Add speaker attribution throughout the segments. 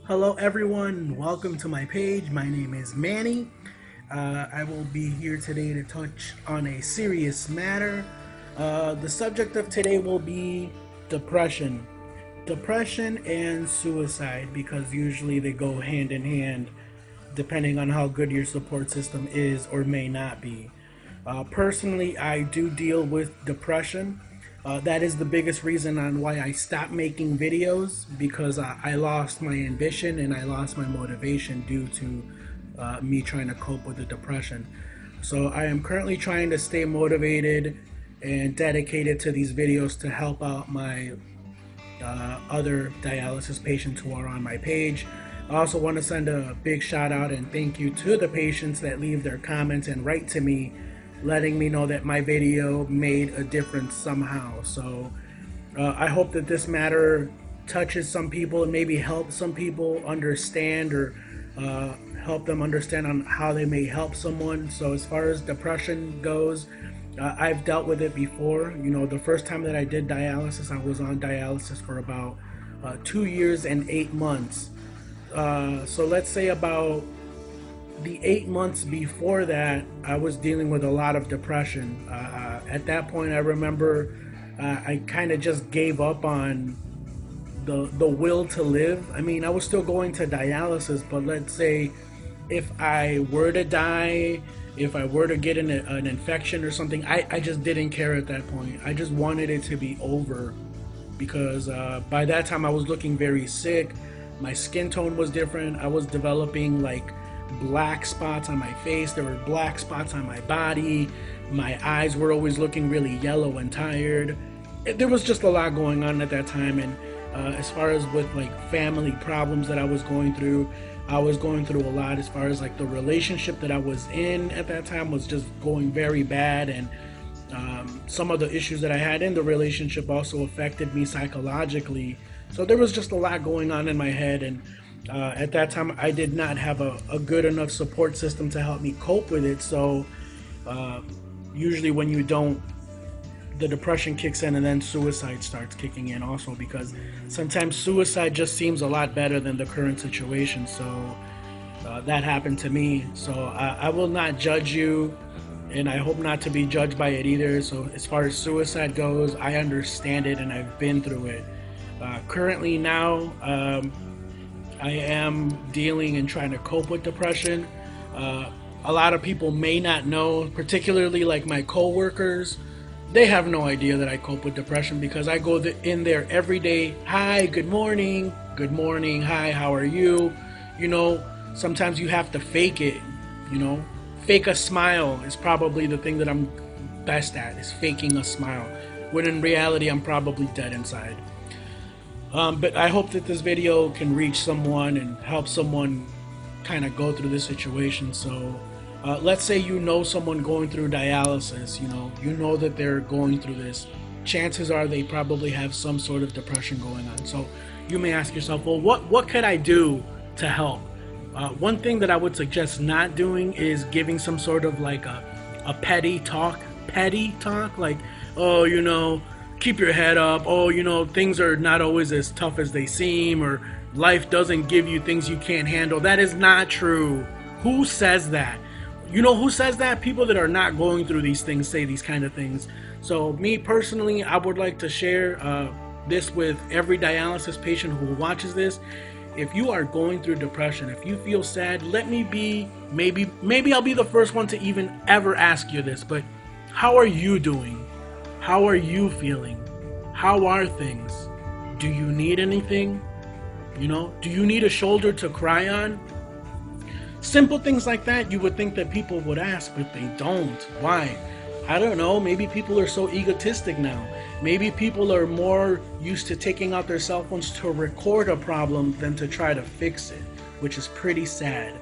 Speaker 1: Hello, everyone. Welcome to my page. My name is Manny. I will be here today to touch on a serious matter. The subject of today will be depression. Depression and suicide, because usually they go hand in hand depending on how good your support system is or may not be. Personally, I do deal with depression. That is the biggest reason on why I stopped making videos, because I lost my ambition and I lost my motivation due to me trying to cope with the depression. So I am currently trying to stay motivated and dedicated to these videos to help out my other dialysis patients who are on my page. I also want to send a big shout out and thank you to the patients that leave their comments and write to me letting me know that my video made a difference somehow. So I hope that this matter touches some people and maybe help some people understand, or help them understand on how they may help someone. So as far as depression goes, I've dealt with it before. You know, the first time that I did dialysis, I was on dialysis for about 2 years and 8 months. So let's say about the 8 months before that, I was dealing with a lot of depression. At that point, I remember I kind of just gave up on the will to live. I mean, I was still going to dialysis, but let's say if I were to die, if I were to get an infection or something, I just didn't care at that point. I just wanted it to be over, because by that time I was looking very sick. My skin tone was different. I was developing like black spots on my face. There were black spots on my body. My eyes were always looking really yellow and tired. There was just a lot going on at that time. And as far as with like family problems that I was going through a lot. As far as like the relationship that I was in at that time was just going very bad. And some of the issues that I had in the relationship also affected me psychologically. So there was just a lot going on in my head. And at that time, I did not have a good enough support system to help me cope with it. So usually when you don't, the depression kicks in, and then suicide starts kicking in also, because sometimes suicide just seems a lot better than the current situation. So that happened to me. So I will not judge you, and I hope not to be judged by it either. So as far as suicide goes, I understand it and I've been through it. Currently now, I am dealing and trying to cope with depression. A lot of people may not know, particularly like my coworkers. They have no idea that I cope with depression, because I go in there every day. Hi, good morning. Good morning. Hi, how are you? You know, sometimes you have to fake it. You know, fake a smile is probably the thing that I'm best at, is faking a smile. When in reality, I'm probably dead inside. But I hope that this video can reach someone and help someone kind of go through this situation. So let's say you know someone going through dialysis, you know that they're going through this. Chances are they probably have some sort of depression going on. So you may ask yourself, well, what could I do to help? One thing that I would suggest not doing is giving some sort of like a petty talk, like, oh, keep your head up. Oh, things are not always as tough as they seem, or life doesn't give you things you can't handle. That is not true. Who says that? You know who says that? People that are not going through these things say these kind of things. So me personally, I would like to share this with every dialysis patient who watches this. If you are going through depression, if you feel sad, let me be, maybe I'll be the first one to even ever ask you this, but how are you doing? How are you feeling? How are things? Do you need anything? Do you need a shoulder to cry on? Simple things like that you would think that people would ask, but they don't. Why? I don't know. Maybe people are so egotistic now. Maybe people are more used to taking out their cell phones to record a problem than to try to fix it, which is pretty sad.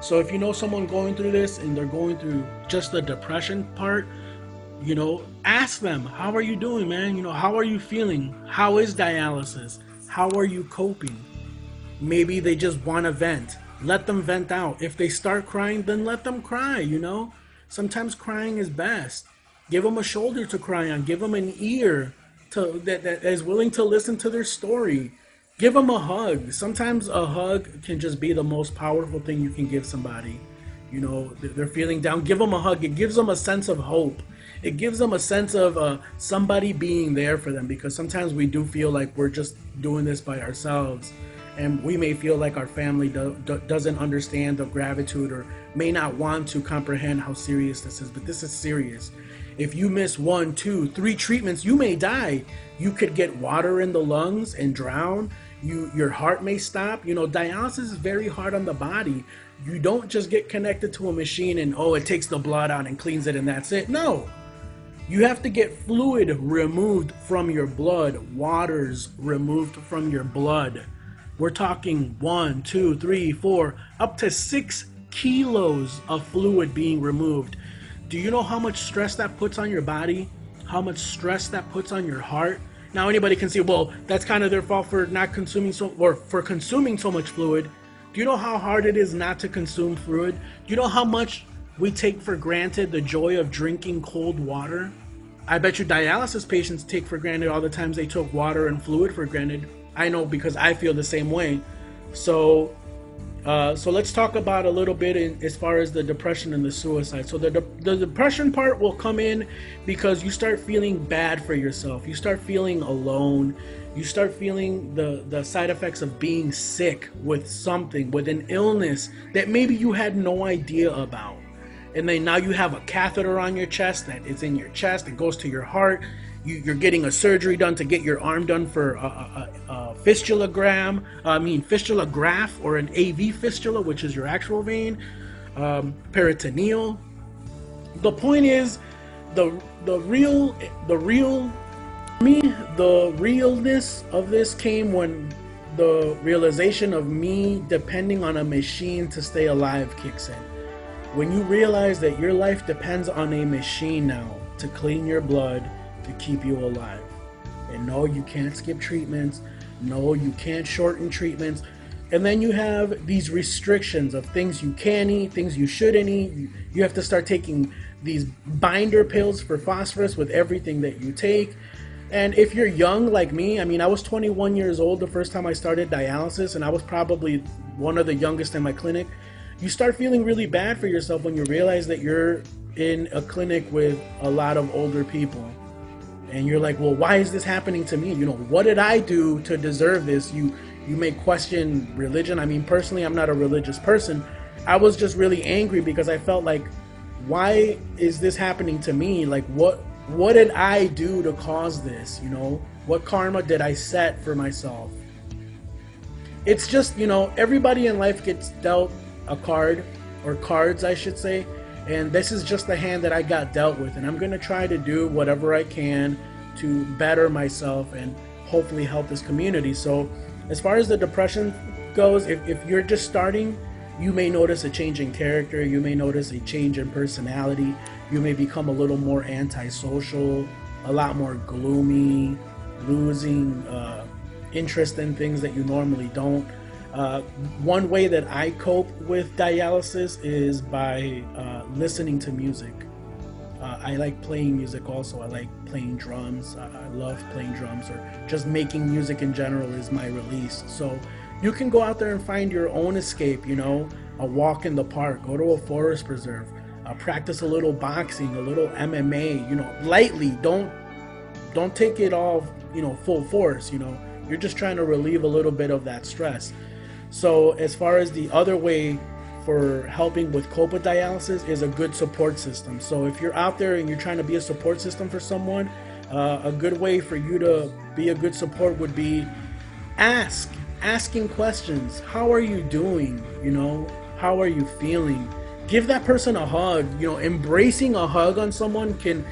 Speaker 1: So if you know someone going through this and they're going through just the depression part, ask them, how are you doing, man? How are you feeling? How is dialysis? How are you coping? Maybe they just want to vent. Let them vent out. If they start crying, then let them cry, Sometimes crying is best. Give them a shoulder to cry on. Give them an ear that is willing to listen to their story. Give them a hug. Sometimes a hug can just be the most powerful thing you can give somebody. You know, they're feeling down. Give them a hug. It gives them a sense of hope. It gives them a sense of somebody being there for them, because sometimes we do feel like we're just doing this by ourselves. And we may feel like our family doesn't understand the gratitude, or may not want to comprehend how serious this is. But this is serious. If you miss 1, 2, 3 treatments, you may die. You could get water in the lungs and drown. Your heart may stop. You know, dialysis is very hard on the body. You don't just get connected to a machine and, oh, it takes the blood out and cleans it and that's it. No, you have to get fluid removed from your blood, waters removed from your blood. We're talking 1, 2, 3, 4, up to 6 kilos of fluid being removed. Do you know how much stress that puts on your body? How much stress that puts on your heart? Now anybody can say, well, that's kind of their fault for not consuming or for consuming so much fluid. Do you know how hard it is not to consume fluid? Do you know how much we take for granted the joy of drinking cold water? I bet you dialysis patients take for granted all the times they took water and fluid for granted. I know, because I feel the same way. So so let's talk about a little bit as far as the depression and the suicide. So the depression part will come in because you start feeling bad for yourself. You start feeling alone. You start feeling the side effects of being sick with something, with an illness that maybe you had no idea about. And then now you have a catheter on your chest that is in your chest. It goes to your heart. You're getting a surgery done to get your arm done for a fistula graft, or an AV fistula, which is your actual vein, peritoneal. The point is, the realness of this came when the realization of me depending on a machine to stay alive kicks in. When you realize that your life depends on a machine now to clean your blood, to keep you alive. And no, you can't skip treatments. No, you can't shorten treatments. And then you have these restrictions of things you can eat, things you shouldn't eat. You have to start taking these binder pills for phosphorus with everything that you take. And if you're young like me, I mean, I was 21 years old the first time I started dialysis, and I was probably one of the youngest in my clinic. You start feeling really bad for yourself when you realize that you're in a clinic with a lot of older people. And you're like, well, why is this happening to me? You know, what did I do to deserve this? You may question religion. I mean, personally, I'm not a religious person. I was just really angry because I felt like, why is this happening to me? Like, what did I do to cause this? You know, what karma did I set for myself? It's just, you know, everybody in life gets dealt a card, or cards, I should say. And this is just the hand that I got dealt with, and I'm going to try to do whatever I can to better myself and hopefully help this community. So as far as the depression goes, if you're just starting, you may notice a change in character, you may notice a change in personality, you may become a little more antisocial, a lot more gloomy, losing interest in things that you normally don't. One way that I cope with dialysis is by listening to music. I like playing music also. I like playing drums. I love playing drums, or just making music in general is my release. So you can go out there and find your own escape, you know, a walk in the park, go to a forest preserve, practice a little boxing, a little MMA, you know, lightly. Don't take it all, you know, full force, you know. You're just trying to relieve a little bit of that stress. So as far as the other way for helping with cope with dialysis is a good support system. So if you're out there and you're trying to be a support system for someone, a good way for you to be a good support would be asking questions. How are you doing? You know, how are you feeling? Give that person a hug. You know, embracing a hug on someone can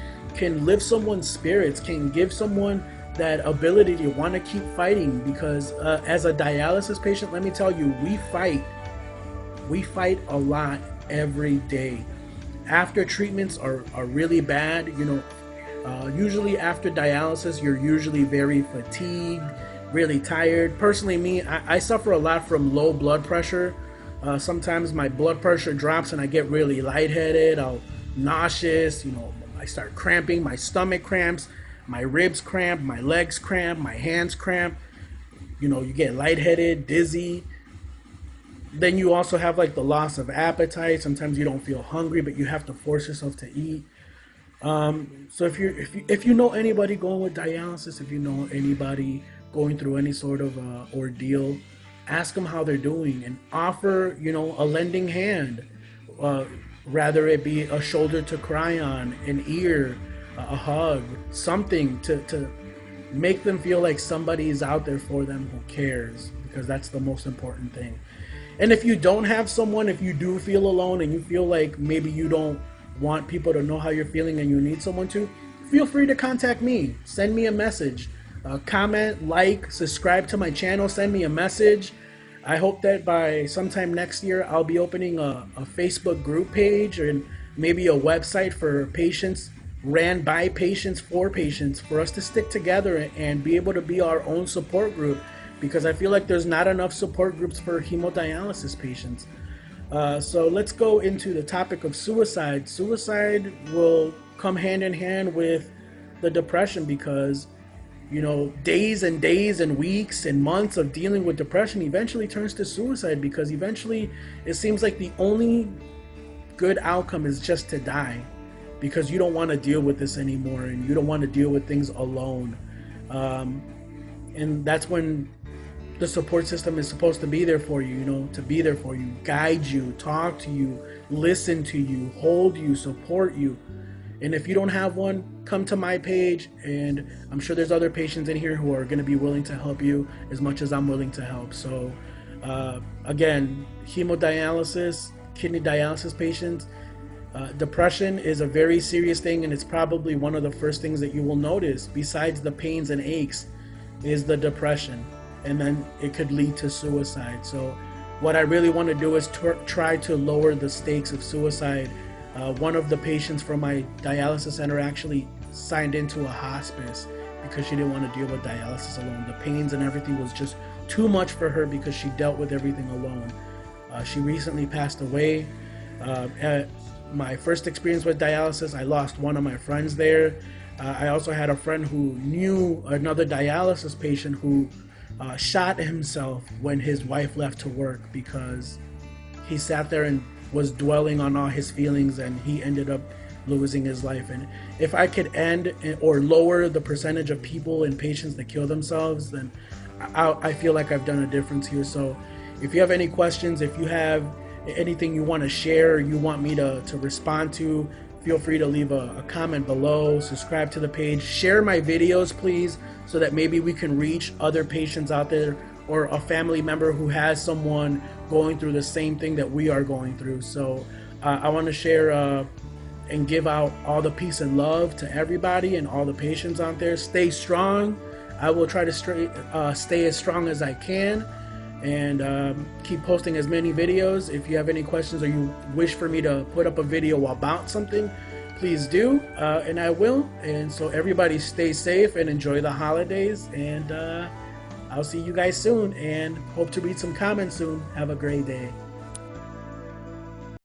Speaker 1: lift someone's spirits, can give someone that ability to want to keep fighting, because as a dialysis patient, let me tell you, we fight a lot every day. After treatments are really bad, you know, usually after dialysis, you're usually very fatigued, really tired. Personally, me, I suffer a lot from low blood pressure. Sometimes my blood pressure drops and I get really lightheaded, I'll nauseous, you know, I start cramping, my stomach cramps, my ribs cramp, my legs cramp, my hands cramp. you get lightheaded, dizzy. Then you also have like the loss of appetite. Sometimes you don't feel hungry, but you have to force yourself to eat. So if you know anybody going with dialysis, if you know anybody going through any sort of ordeal, ask them how they're doing and offer a lending hand. Uh, Rather it be a shoulder to cry on, an ear, a hug, something to make them feel like somebody is out there for them who cares, because that's the most important thing. And if you don't have someone, if you do feel alone and you feel like maybe you don't want people to know how you're feeling and you need someone to, feel free to contact me. Send me a message. Comment, like, subscribe to my channel, send me a message. I hope that by sometime next year, I'll be opening a Facebook group page and maybe a website for patients, ran by patients, for us to stick together and be able to be our own support group, because I feel like there's not enough support groups for hemodialysis patients. So let's go into the topic of suicide. Suicide will come hand in hand with the depression, because days and days and weeks and months of dealing with depression eventually turns to suicide, because eventually it seems like the only good outcome is just to die, because you don't want to deal with this anymore and you don't want to deal with things alone. And that's when the support system is supposed to be there for you, to be there for you, guide you, talk to you, listen to you, hold you, support you. And if you don't have one, come to my page, and I'm sure there's other patients in here who are going to be willing to help you as much as I'm willing to help. So again, hemodialysis, kidney dialysis patients, depression is a very serious thing, and it's probably one of the first things that you will notice, besides the pains and aches, is the depression. And then it could lead to suicide. So what I really want to do is try to lower the stakes of suicide. One of the patients from my dialysis center actually signed into a hospice because she didn't want to deal with dialysis alone. The pains and everything was just too much for her because she dealt with everything alone. She recently passed away. At my first experience with dialysis, I lost one of my friends there. I also had a friend who knew another dialysis patient who shot himself when his wife left to work, because he sat there and was dwelling on all his feelings, and he ended up losing his life. And if I could end or lower the percentage of people and patients that kill themselves, then I feel like I've done a difference here. So if you have any questions, if you have anything you want to share, you want me to respond to, feel free to leave a comment below, subscribe to the page, share my videos please, so that maybe we can reach other patients out there, or a family member who has someone going through the same thing that we are going through. So I want to share and give out all the peace and love to everybody and all the patients out there. Stay strong. I will try to stay as strong as I can, and keep posting as many videos. If you have any questions or you wish for me to put up a video about something, please do, and I will. And so everybody stay safe and enjoy the holidays, and I'll see you guys soon, and hope to read some comments soon. Have a great day.